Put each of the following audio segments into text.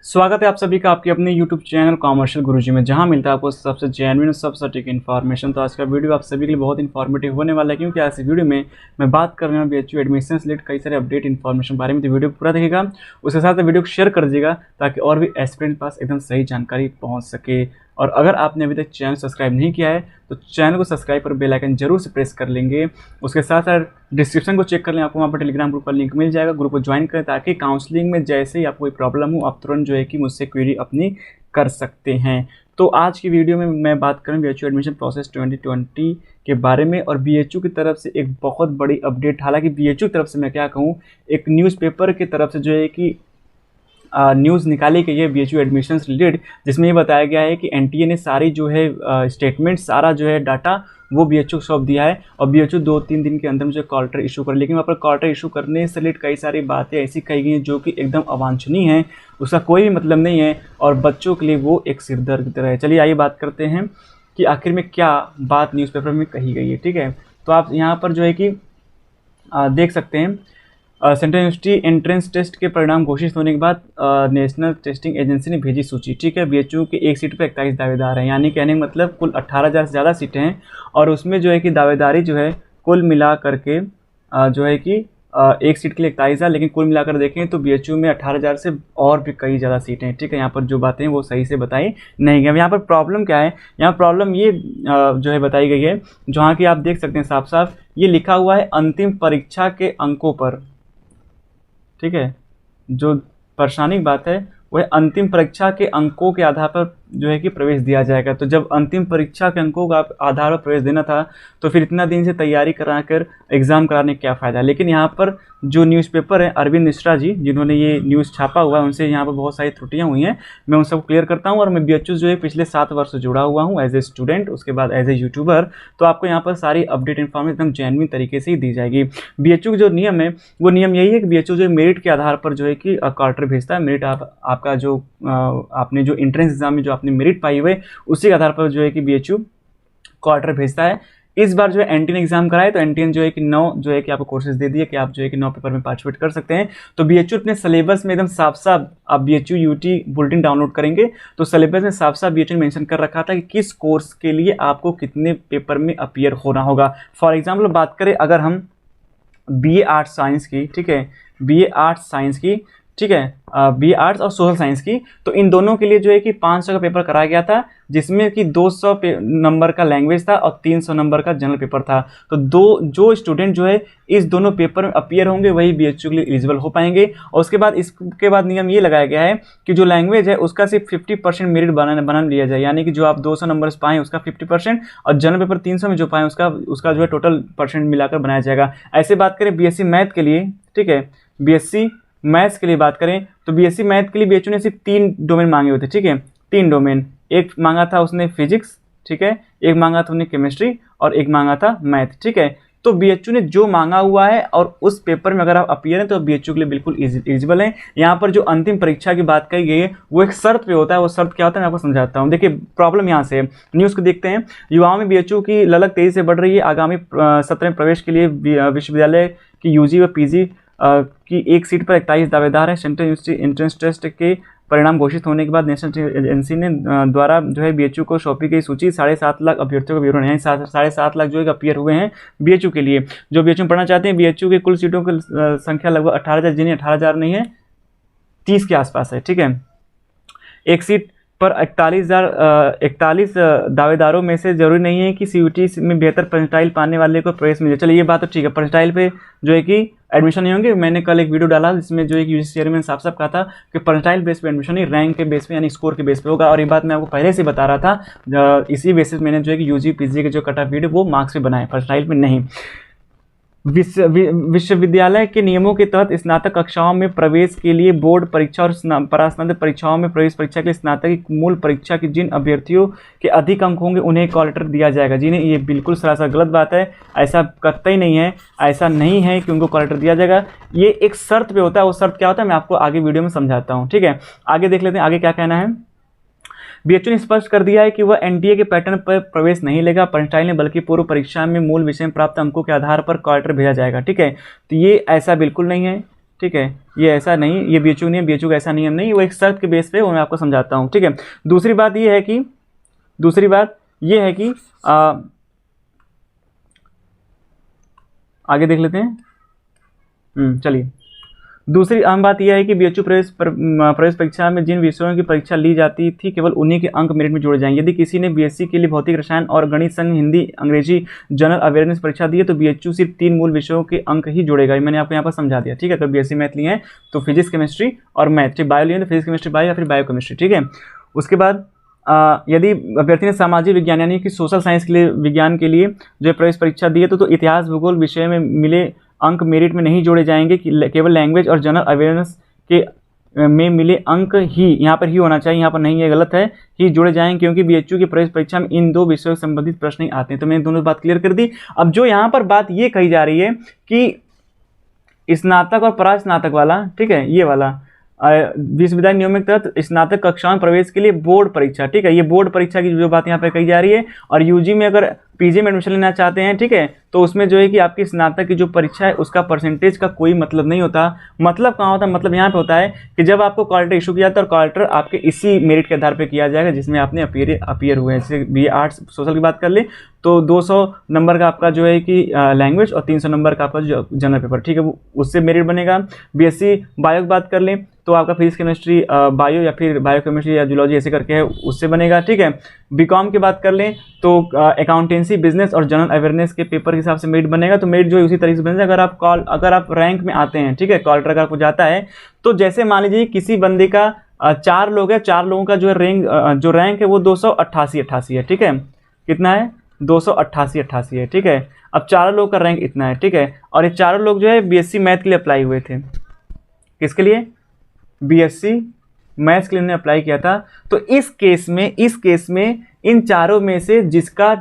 स्वागत है आप सभी का आपके अपने YouTube चैनल कॉमर्शियल गुरुजी में, जहां मिलता है आपको सबसे जेन्युइन सबसे सटीक इन्फॉर्मेशन। तो आज का वीडियो आप सभी के लिए बहुत इन्फॉर्मेटिव होने वाला है, क्योंकि आज इस वीडियो में मैं बात कर रहा हूँ BHU एडमिशन रिलेटेड कई सारे अपडेट इन्फॉर्मेशन बारे में। तो वीडियो पूरा देखिएगा, उसके साथ वीडियो को शेयर कर दीजिएगा ताकि और भी एस्पिरेंट पास एकदम सही जानकारी पहुँच सके। और अगर आपने अभी तक चैनल सब्सक्राइब नहीं किया है तो चैनल को सब्सक्राइब कर बेल आइकन जरूर से प्रेस कर लेंगे। उसके साथ साथ डिस्क्रिप्शन को चेक कर लें, आपको वहाँ पर टेलीग्राम ग्रुप का लिंक मिल जाएगा। ग्रुप को ज्वाइन करें ताकि काउंसलिंग में जैसे ही आपको कोई प्रॉब्लम हो आप तुरंत जो है कि मुझसे क्वेरी अपनी कर सकते हैं। तो आज की वीडियो में मैं बात करूँ BHU एडमिशन प्रोसेस 2020 के बारे में, और BHU की तरफ से एक बहुत बड़ी अपडेट। हालांकि BHU की तरफ से मैं क्या कहूँ, एक न्यूज़पेपर की तरफ से जो है कि न्यूज़ निकाली गई है BHU एडमिशन रिलेटेड, जिसमें ये बताया गया है कि NTA ने सारी जो है स्टेटमेंट, सारा जो है डाटा वो BHU को सौंप दिया है। और BHU 2-3 दिन के अंदर मुझे कॉर्टर इशू कर, लेकिन वहाँ पर कॉर्टर इशू करने से रिलेटेड कई सारी बातें ऐसी कही गई हैं जो कि एकदम अवांछनीय हैं, उसका कोई भी मतलब नहीं है और बच्चों के लिए वो एक सिरदर्द की तरह है। चलिए आइए बात करते हैं कि आखिर में क्या बात न्यूज़पेपर में कही गई है। ठीक है, तो आप यहाँ पर जो है कि देख सकते हैं सेंट्रल यूनिवर्सिटी एंट्रेंस टेस्ट के परिणाम घोषित होने के बाद नेशनल टेस्टिंग एजेंसी ने भेजी सूची। ठीक है, BHU के एक सीट पर 41 दावेदार हैं, यानी कहने का मतलब कुल 18,000 से ज़्यादा सीटें हैं। और उसमें जो है कि दावेदारी जो है कुल मिला करके जो है कि एक सीट के लिए 41,000, लेकिन कुल मिलाकर देखें तो BHU में 18,000 से और भी कई ज़्यादा सीटें हैं। ठीक है, यहाँ पर जो बातें हैं वो सही से बताई नहीं गई। यहाँ पर प्रॉब्लम क्या है, यहाँ प्रॉब्लम ये जो है बताई गई है, जहाँ की आप देख सकते हैं साफ साफ ये लिखा हुआ है अंतिम परीक्षा के अंकों पर। ठीक है, जो परेशानी की बात है वह अंतिम परीक्षा के अंकों के आधार पर जो है कि प्रवेश दिया जाएगा। तो जब अंतिम परीक्षा के अंकों का आधार पर प्रवेश देना था तो फिर इतना दिन से तैयारी कराकर एग्ज़ाम कराने का क्या फ़ायदा। लेकिन यहाँ पर जो न्यूज़पेपर है अरविंद मिश्रा जी जिन्होंने ये न्यूज़ छापा हुआ है, उनसे यहाँ पर बहुत सारी त्रुटियाँ हुई हैं, मैं उन सबको क्लियर करता हूँ। और मैं BHU जो है पिछले 7 वर्ष से जुड़ा हुआ हूँ एज ए स्टूडेंट, उसके बाद एज ए यूट्यूबर। तो आपको यहाँ पर सारी अपडेट इन्फॉर्मेशन एकदम जेन्युइन तरीके से ही दी जाएगी। BHU का जो नियम है वो नियम यही है कि BHU जो मेरिट के आधार पर जो है कि क्वार्टर भेजता है। मेरिट आपका जो आपने जो एंट्रेंस एग्जाम में जो आपने मेरिट पाई हुई उसी के आधार पर जो है कि BHU क्वार्टर भेजता है। इस बार जो है NTA ने एग्जाम कराया तो NTA जो है कि 9 जो है कि आपको कोर्सेज दे दिए कि आप जो है कि 9 पेपर में पार्टिसिपेट कर सकते हैं। तो BHU अपने सिलेबस में एकदम साफ साफ, आप BHU UT बुलेटिन डाउनलोड करेंगे तो सिलेबस में साफ साफ BHU ने मेंशन कर रखा था कि किस कोर्स के लिए आपको कितने पेपर में अपीयर होना होगा। फॉर एग्जाम्पल बात करें अगर हम BA आर्ट्स साइंस की, ठीक है, BA आर्ट्स साइंस की, ठीक है, BA आर्ट्स और सोशल साइंस की, तो इन दोनों के लिए जो है कि 500 का पेपर कराया गया था, जिसमें कि 200 नंबर का लैंग्वेज था और 300 नंबर का जनरल पेपर था। तो जो स्टूडेंट जो है इस दोनों पेपर में अपीयर होंगे वही BHU के लिए एलिजिबल हो पाएंगे। और उसके बाद इसके बाद नियम ये लगाया गया है कि जो लैंग्वेज है उसका सिर्फ 50% मेरिट बना लिया जाए, यानी कि जो आप 200 नंबर पाएँ उसका 50% और जनरल पेपर 300 में जो पाएँ उसका जो है टोटल परसेंट मिलाकर बनाया जाएगा। ऐसे बात करें BSc मैथ के लिए, ठीक है, BSc मैथ्स के लिए बात करें तो BSc मैथ के लिए BHU ने सिर्फ 3 डोमेन मांगे होते। ठीक है, 3 डोमेन, एक मांगा था उसने फिजिक्स, ठीक है, एक मांगा था उसने केमिस्ट्री और एक मांगा था मैथ। ठीक है, तो BHU ने जो मांगा हुआ है और उस पेपर में अगर आप अपीयर हैं तो BHU के लिए बिल्कुल एलिजिबल हैं। यहाँ पर जो अंतिम परीक्षा की बात कही गई है वो एक शर्त पे होता है, वो शर्त क्या होता है मैं आपको समझाता हूँ। देखिए प्रॉब्लम यहाँ से है, न्यूज़ को देखते हैं। युवाओं में BHU की ललक तेजी से बढ़ रही है। आगामी सत्र में प्रवेश के लिए विश्वविद्यालय की UG व PG की एक सीट पर 41 दावेदार हैं। सेंट्रल यूनिवर्सिटी एंट्रेंस टेस्ट के परिणाम घोषित होने के बाद नेशनल एजेंसी ने द्वारा जो है BHU को सौंपी गई सूची 7.5 लाख अभ्यर्थियों का विवरण है। 7.5 लाख जो है अपीयर हुए हैं BHU के लिए, जो BHU में पढ़ना चाहते हैं। BHU के कुल सीटों की संख्या लगभग 18,000, जिन्हें 18,000 नहीं है 30 के आसपास है। ठीक है, एक सीट पर 41 दावेदारों में से जरूरी नहीं है कि CUT में बेहतर परसेंटाइल पाने वाले को प्रवेश मिले। चलिए ये बात तो ठीक है, परसेंटाइल पे जो है कि एडमिशन नहीं होंगे। मैंने कल एक वीडियो डाला जिसमें जो है कि UGC चेयरमैन साफ साफ कहा था कि परसेंटाइल बेस पे एडमिशन नहीं, रैंक के बेस पे यानी स्कोर के बेस पे होगा। और ये बात मैं आपको पहले से बता रहा था, इसी बेसिस मैंने जो है कि UG PG के जो कट ऑफ वीडियो वो मार्क्स पे बनाए, परसेंटाइल पे नहीं। विश्वविद्यालय के नियमों के तहत स्नातक कक्षाओं में प्रवेश के लिए बोर्ड परीक्षा और परास्नातक परीक्षाओं में प्रवेश परीक्षा के लिए स्नातक की मूल परीक्षा की जिन अभ्यर्थियों के अधिक अंक होंगे उन्हें कॉल लेटर दिया जाएगा। जिन्हें ये बिल्कुल सरासर गलत बात है, ऐसा कतई नहीं है, ऐसा नहीं है कि उनको कॉल लेटर दिया जाएगा। ये एक शर्त पे होता है, वो शर्त क्या होता है मैं आपको आगे वीडियो में समझाता हूँ। ठीक है, आगे देख लेते हैं आगे क्या कहना है। BHU ने स्पष्ट कर दिया है कि वह NTA के पैटर्न पर प्रवेश नहीं लेगा परसेंटाइल ने, बल्कि पूर्व परीक्षा में मूल विषय में प्राप्त अंकों के आधार पर क्वार्टर भेजा जाएगा। ठीक है, तो ये ऐसा बिल्कुल नहीं है, ठीक है, ये ऐसा नहीं, ये बीएचयू नहीं है, बीएचयू का ऐसा नियम नहीं, वो एक शर्त के बेस पे वो मैं आपको समझाता हूँ, ठीक है। दूसरी बात ये है कि आगे देख लेते हैं। चलिए, दूसरी अहम बात यह है कि बीएचयू प्रवेश परीक्षा में जिन विषयों की परीक्षा ली जाती थी केवल उन्हीं के अंक मेरिट में जोड़े जाएंगे। यदि किसी ने बीएससी के लिए भौतिक रसायन और गणित संग हिंदी अंग्रेजी जनरल अवेयरनेस परीक्षा दी है तो बीएचयू सिर्फ 3 मूल विषयों के अंक ही जोड़ेगा। मैंने आपको यहाँ पर समझा दिया, ठीक है। अगर बीएससी मैथ लिए हैं तो फिजिक्स केमिस्ट्री और मैथ, ठीक, बायो लिए तो फिजिक्स केमिस्ट्री बायो या फिर बायो केमिस्ट्री, ठीक है। उसके बाद यदि अभ्यर्थी ने सामाजिक विज्ञान यानी कि सोशल साइंस के लिए, विज्ञान के लिए जो प्रवेश परीक्षा दी है तो इतिहास भूगोल विषय में मिले अंक मेरिट में नहीं जोड़े जाएंगे कि केवल लैंग्वेज और जनरल अवेयरनेस के में मिले अंक ही, यहाँ पर ही होना चाहिए, यहाँ पर नहीं है, गलत है, ही जोड़े जाएंगे क्योंकि बीएचयू की प्रवेश परीक्षा में इन 2 विषयों से संबंधित प्रश्न ही आते हैं। तो मैंने दोनों बात क्लियर कर दी। अब जो यहाँ पर बात ये कही जा रही है कि स्नातक और परास्नातक वाला, ठीक है, ये वाला विश्वविद्यालय नियम के तहत स्नातक कक्षाओं में प्रवेश के लिए बोर्ड परीक्षा, ठीक है, ये बोर्ड परीक्षा की जो बात यहाँ पे कही जा रही है। और यूजी में अगर पीजी में एडमिशन लेना चाहते हैं, ठीक है, तो उसमें जो है कि आपकी स्नातक की जो परीक्षा है उसका परसेंटेज का कोई मतलब नहीं होता। मतलब कहाँ होता है, मतलब यहाँ पे होता है कि जब आपको क्वालिटर इशू किया जाता है और क्वालिटर आपके इसी मेरिट के आधार पर किया जाएगा जिसमें आपने अपीयर हुए हैं। जैसे बी आर्ट्स सोशल की बात कर ले तो 200 नंबर का आपका जो है कि लैंग्वेज और 300 नंबर का आपका जो जनरल पेपर, ठीक है, वो उससे मेरिट बनेगा। बीएससी बायो की बात कर लें तो आपका फिजिक्स केमिस्ट्री बायो या फिर बायो केमिस्ट्री या जूलॉजी ऐसे करके है, उससे बनेगा, ठीक है। बीकॉम की बात कर लें तो अकाउंटेंसी, बिजनेस और जनरल अवेयरनेस के पेपर के हिसाब से मेरिट बनेगा। तो मेरिट जो है उसी तरीके से बनेगा अगर आप रैंक में आते हैं, ठीक है, क्वालिटर अगर आपको जाता है तो जैसे मान लीजिए किसी बंदे का 4 लोग है, 4 लोगों का जो है जो रैंक है वो 288 है, ठीक है, कितना है, 288 है, ठीक है। अब 4 लोग का रैंक इतना है, ठीक है, और ये 4 लोग जो है बीएससी मैथ के लिए अप्लाई हुए थे। किसके लिए? बीएससी मैथ्स के लिए उन्होंने अप्लाई किया था। तो इस केस में इन चारों में से जिसका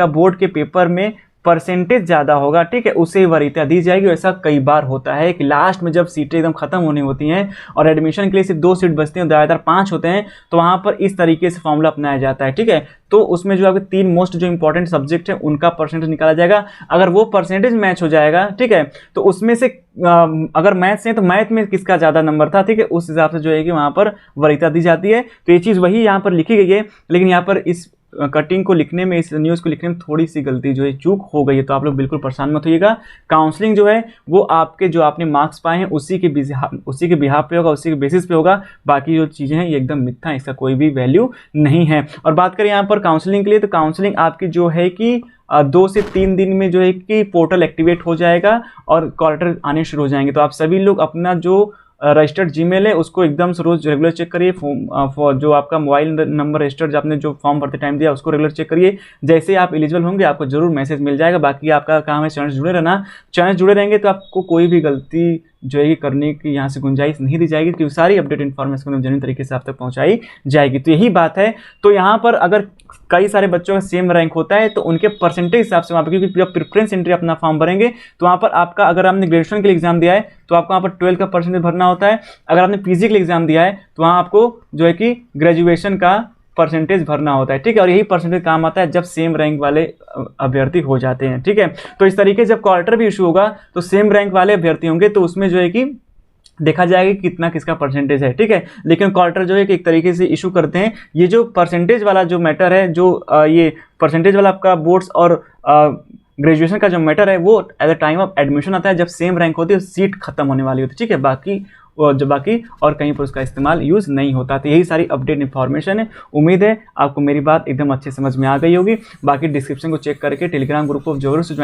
बोर्ड के पेपर में परसेंटेज ज़्यादा होगा, ठीक है, उसे वरीयता दी जाएगी। ऐसा कई बार होता है कि लास्ट में जब सीटें एकदम खत्म होने होती हैं और एडमिशन के लिए सिर्फ 2 सीट बचती हैं, ज़्यादातर 5 होते हैं, तो वहाँ पर इस तरीके से फॉर्मूला अपनाया जाता है, ठीक है। तो उसमें जो आपके 3 मोस्ट जो इंपॉर्टेंट सब्जेक्ट है उनका परसेंटेज निकाला जाएगा। अगर वो परसेंटेज मैच हो जाएगा, ठीक है, तो उसमें से अगर मैथ्स है तो मैथ में किसका ज़्यादा नंबर था, ठीक है, उस हिसाब से जो है कि वहाँ पर वरीयता दी जाती है। तो ये चीज़ वही यहाँ पर लिखी गई है, लेकिन यहाँ पर इस कटिंग को लिखने में, इस न्यूज़ को लिखने में थोड़ी सी गलती जो है, चूक हो गई है। तो आप लोग बिल्कुल परेशान मत होइएगा। काउंसलिंग जो है वो आपके जो आपने मार्क्स पाए हैं उसी के बिहाफ पे होगा, उसी के बेसिस पे होगा। बाकी जो चीज़ें हैं ये एकदम मिथ्या है, इसका कोई भी वैल्यू नहीं है। और बात करें यहाँ पर काउंसलिंग के लिए, तो काउंसलिंग आपकी जो है कि 2 से 3 दिन में जो है कि पोर्टल एक्टिवेट हो जाएगा और क्वार्टर आने शुरू हो जाएंगे। तो आप सभी लोग अपना जो रजिस्टर्ड जीमेल है उसको एकदम से रोज रेगुलर चेक करिए। जो आपका मोबाइल नंबर रजिस्टर्ड, जो आपने जो फॉर्म भरते टाइम दिया उसको रेगुलर चेक करिए। जैसे आप एलिजिबल होंगे आपको जरूर मैसेज मिल जाएगा। बाकी आपका काम है चैनल से जुड़े रहना। चैनल जुड़े रहेंगे तो आपको कोई भी गलती जो है करने की यहाँ से गुंजाइश नहीं दी जाएगी, क्योंकि सारी अपडेट इन्फॉर्मेशन जेन्युइन तरीके से आप तक पहुँचाई जाएगी। तो यही बात है। तो यहाँ पर अगर कई सारे बच्चों का सेम रैंक होता है तो उनके परसेंटेज हिसाब से वहाँ पर, क्योंकि जब प्रेफरेंस एंट्री अपना फॉर्म भरेंगे तो वहाँ पर आपका, अगर आपने ग्रेजुएशन के लिए एग्जाम दिया है तो आपको वहाँ पर 12 का परसेंटेज भरना होता है। अगर आपने पीजी के लिए एग्जाम दिया है तो वहाँ आपको जो है कि ग्रेजुएशन का परसेंटेज भरना होता है, ठीक है। और यही परसेंटेज काम आता है जब सेम रैंक वाले अभ्यर्थी हो जाते हैं, ठीक है। तो इस तरीके से जब क्वार्टर भी इशू होगा तो सेम रैंक वाले अभ्यर्थी होंगे तो उसमें जो है कि देखा जाएगा कि कितना किसका परसेंटेज है, ठीक है। लेकिन क्वार्टर जो है कि एक तरीके से इशू करते हैं। ये जो परसेंटेज वाला जो मैटर है, जो ये परसेंटेज वाला आपका बोर्ड्स और ग्रेजुएशन का जो मैटर है वो at the time of admission आता है जब सेम रैंक होती है, सीट खत्म होने वाली होती है, ठीक है। बाकी और कहीं पर उसका इस्तेमाल यूज़ नहीं होता। तो यही सारी अपडेट इन्फॉर्मेशन है। उम्मीद है आपको मेरी बात एकदम अच्छे समझ में आ गई होगी। बाकी डिस्क्रिप्शन को चेक करके टेलीग्राम ग्रुप को जरूर से